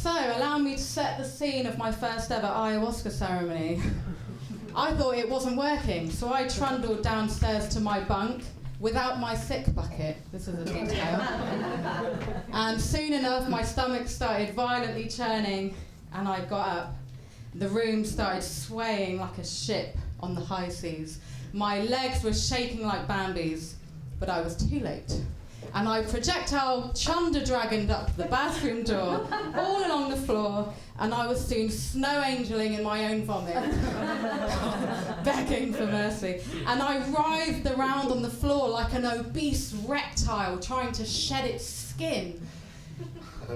So, allow me to set the scene of my first ever ayahuasca ceremony. I thought it wasn't working, so I trundled downstairs to my bunk without my sick bucket. This is a detail. And soon enough, my stomach started violently churning, and I got up. The room started swaying like a ship on the high seas. My legs were shaking like Bambi's, but I was too late. And I projectile chunder-dragoned up the bathroom door, all along the floor, and I was soon snow angeling in my own vomit, begging for mercy. And I writhed around on the floor like an obese reptile trying to shed its skin.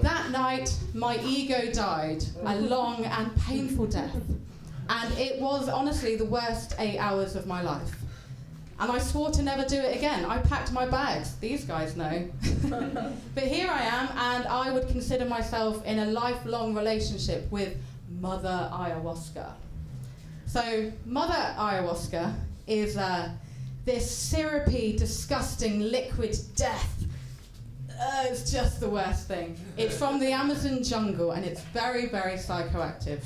That night, my ego died, a long and painful death. And it was honestly the worst 8 hours of my life. And I swore to never do it again. I packed my bags. These guys know. But here I am, and I would consider myself in a lifelong relationship with Mother Ayahuasca. So, Mother Ayahuasca is this syrupy, disgusting liquid death. It's just the worst thing. It's from the Amazon jungle, and it's very, very psychoactive.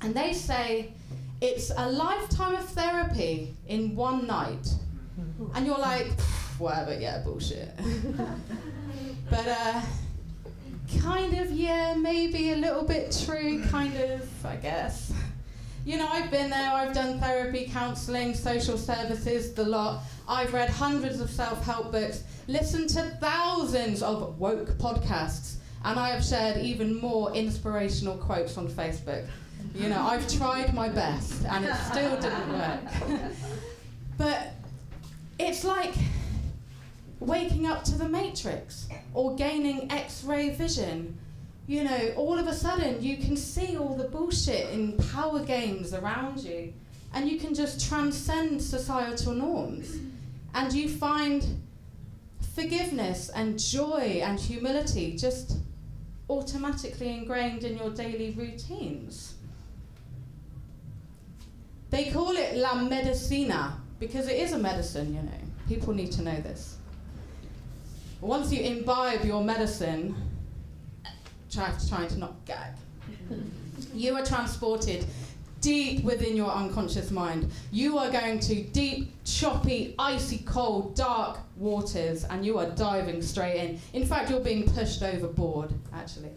And they say it's a lifetime of therapy in one night. And you're like, whatever, yeah, bullshit. But kind of, yeah, maybe a little bit true, kind of, I guess. You know, I've been there, I've done therapy, counselling, social services, the lot. I've read hundreds of self-help books, listened to thousands of woke podcasts, and I have shared even more inspirational quotes on Facebook. You know, I've tried my best, and it still didn't work. But it's like waking up to the Matrix or gaining X-ray vision. You know, all of a sudden you can see all the bullshit in power games around you, and you can just transcend societal norms, and you find forgiveness and joy and humility just automatically ingrained in your daily routines. They call it la medicina because it is a medicine, you know. People need to know this. Once you imbibe your medicine, trying to not gag, you are transported deep within your unconscious mind. You are going to deep, choppy, icy cold, dark waters, and you are diving straight in. In fact, you're being pushed overboard, actually.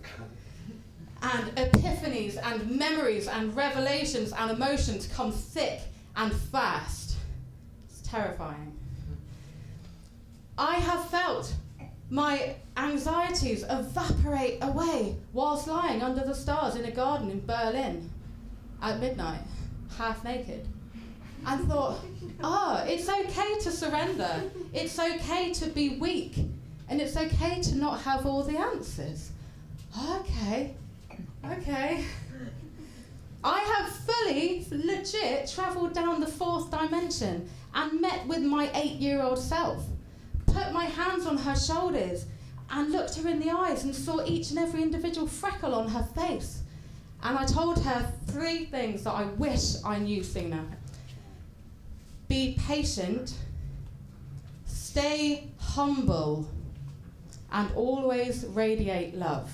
And epiphanies and memories and revelations and emotions come thick and fast. It's terrifying. I have felt my anxieties evaporate away whilst lying under the stars in a garden in Berlin at midnight, half naked. And thought, it's okay to surrender. It's okay to be weak. And it's okay to not have all the answers. Okay. I have fully, legit, travelled down the 4th dimension and met with my 8-year-old self, put my hands on her shoulders and looked her in the eyes and saw each and every individual freckle on her face. And I told her 3 things that I wish I knew sooner. Be patient, stay humble, and always radiate love.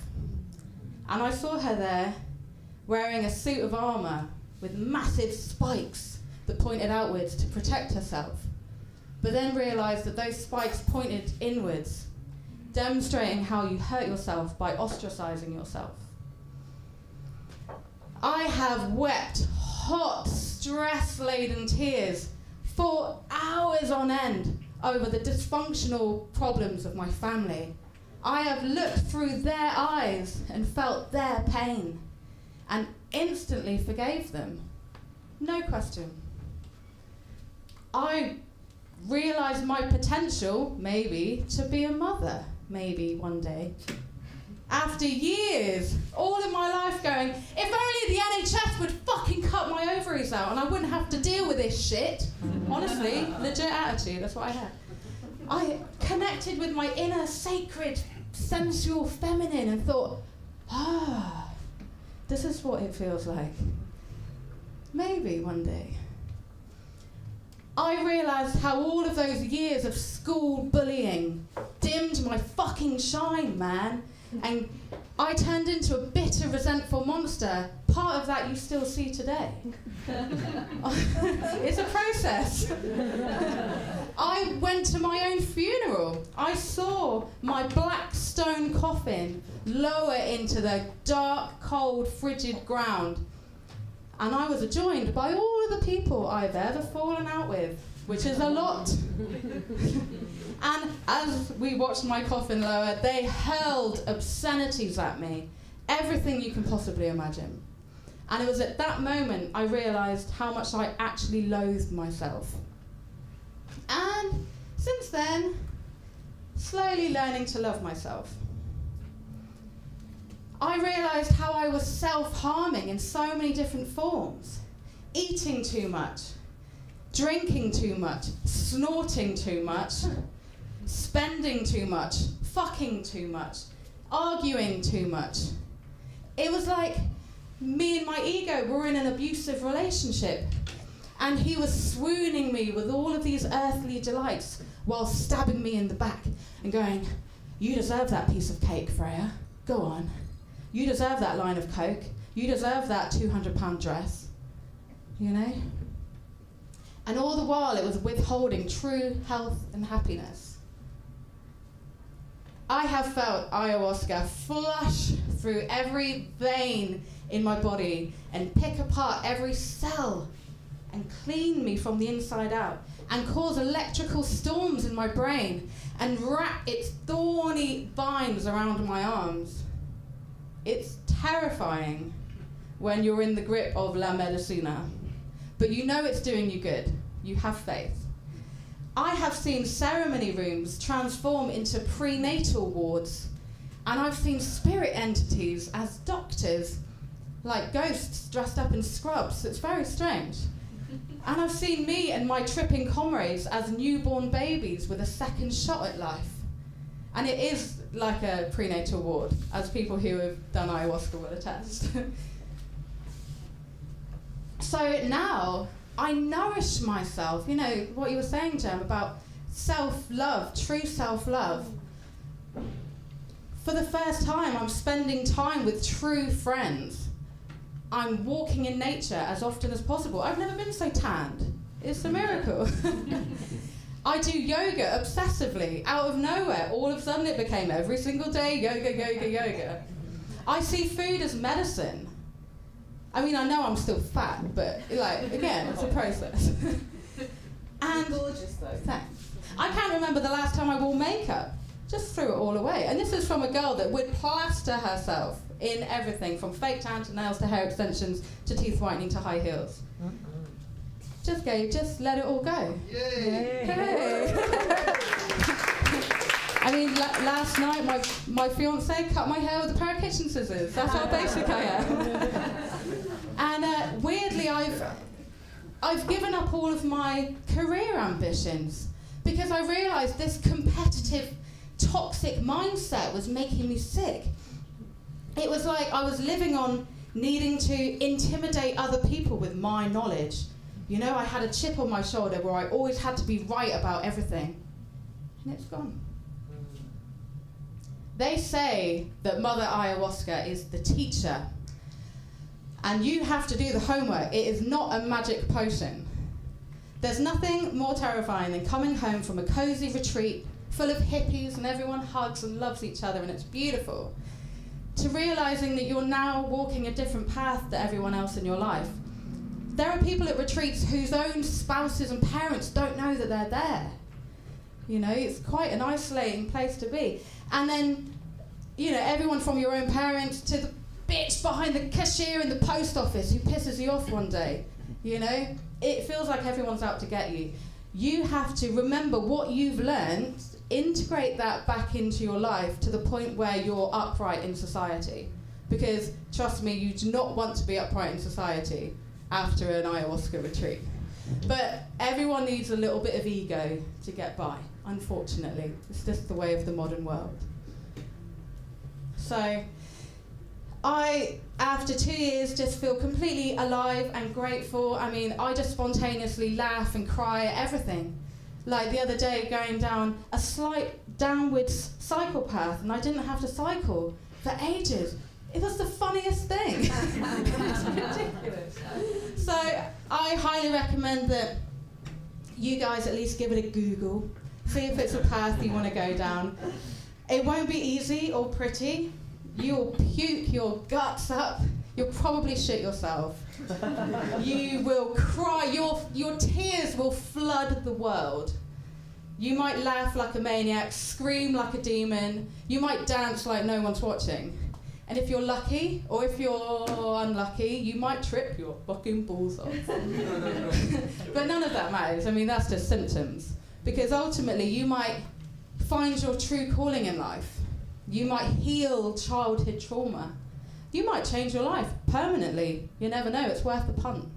And I saw her there wearing a suit of armour with massive spikes that pointed outwards to protect herself, but then realised that those spikes pointed inwards, demonstrating how you hurt yourself by ostracising yourself. I have wept hot, stress-laden tears for hours on end over the dysfunctional problems of my family. I have looked through their eyes and felt their pain and instantly forgave them. No question. I realised my potential, maybe, to be a mother, maybe one day. After years, all of my life going, if only the NHS would fucking cut my ovaries out and I wouldn't have to deal with this shit. Honestly, legit attitude, that's what I had. I connected with my inner sacred, sensual feminine and thought, this is what it feels like. Maybe one day. I realised how all of those years of school bullying dimmed my fucking shine, man. And I turned into a bitter, resentful monster. Part of that you still see today. It's a process. I went to my own funeral. I saw my black stone coffin lower into the dark, cold, frigid ground. And I was joined by all of the people I've ever fallen out with, which is a lot. And as we watched my coffin lower, they hurled obscenities at me, everything you can possibly imagine. And it was at that moment I realised how much I actually loathed myself. And since then, slowly learning to love myself. I realised how I was self-harming in so many different forms. Eating too much, drinking too much, snorting too much, spending too much, fucking too much, arguing too much. It was like me and my ego were in an abusive relationship, and he was swooning me with all of these earthly delights while stabbing me in the back and going, "You deserve that piece of cake, Freya. Go on. You deserve that line of coke. You deserve that £200 dress." You know? And all the while it was withholding true health and happiness. I have felt ayahuasca flush through every vein in my body and pick apart every cell and clean me from the inside out and cause electrical storms in my brain and wrap its thorny vines around my arms. It's terrifying when you're in the grip of La Medicina, but you know it's doing you good. You have faith. I have seen ceremony rooms transform into prenatal wards, and I've seen spirit entities as doctors, like ghosts dressed up in scrubs. It's very strange. And I've seen me and my tripping comrades as newborn babies with a second shot at life. And it is like a prenatal ward, as people who have done ayahuasca will attest. So now, I nourish myself. You know, what you were saying, Jem, about self-love, true self-love. For the first time, I'm spending time with true friends. I'm walking in nature as often as possible. I've never been so tanned. It's a miracle. I do yoga obsessively, out of nowhere. All of a sudden it became every single day, yoga, yoga, yoga. I see food as medicine. I mean, I know I'm still fat, but like, again, it's a process. And you're gorgeous though. Thanks. I can't remember the last time I wore makeup. Just threw it all away. And this is from a girl that would plaster herself in everything, from fake tan to nails to hair extensions to teeth whitening to high heels. Just let it all go. Yay! Hey. I mean, last night my fiance cut my hair with a pair of kitchen scissors. That's how basic I am. And weirdly, I've given up all of my career ambitions because I realised this competitive, toxic mindset was making me sick. It was like I was living on needing to intimidate other people with my knowledge. You know, I had a chip on my shoulder where I always had to be right about everything. And it's gone. They say that Mother Ayahuasca is the teacher. And you have to do the homework. It is not a magic potion. There's nothing more terrifying than coming home from a cozy retreat full of hippies and everyone hugs and loves each other and it's beautiful, to realising that you're now walking a different path to everyone else in your life. There are people at retreats whose own spouses and parents don't know that they're there. You know, it's quite an isolating place to be. And then, you know, everyone from your own parents to the bitch behind the cashier in the post office who pisses you off one day. You know, it feels like everyone's out to get you. You have to remember what you've learned, integrate that back into your life to the point where you're upright in society. Because, trust me, you do not want to be upright in society after an ayahuasca retreat. But everyone needs a little bit of ego to get by, unfortunately. It's just the way of the modern world. So, I, after 2 years, just feel completely alive and grateful. I mean, I just spontaneously laugh and cry at everything. Like the other day, going down a slight downwards cycle path, and I didn't have to cycle. for ages. It was the funniest thing. It's ridiculous. So I highly recommend that you guys at least give it a Google. See if it's a path you want to go down. It won't be easy or pretty. You'll puke your guts up. You'll probably shit yourself. You will cry. Your tears will flood the world. You might laugh like a maniac, scream like a demon. You might dance like no one's watching. And if you're lucky, or if you're unlucky, you might trip your fucking balls off. But none of that matters. I mean, that's just symptoms. Because ultimately, you might find your true calling in life. You might heal childhood trauma. You might change your life permanently. You never know. It's worth the punt.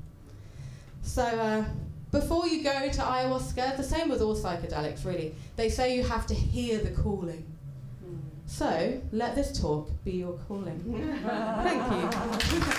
So before you go to ayahuasca, the same with all psychedelics, really. They say you have to hear the calling. So let this talk be your calling. Thank you.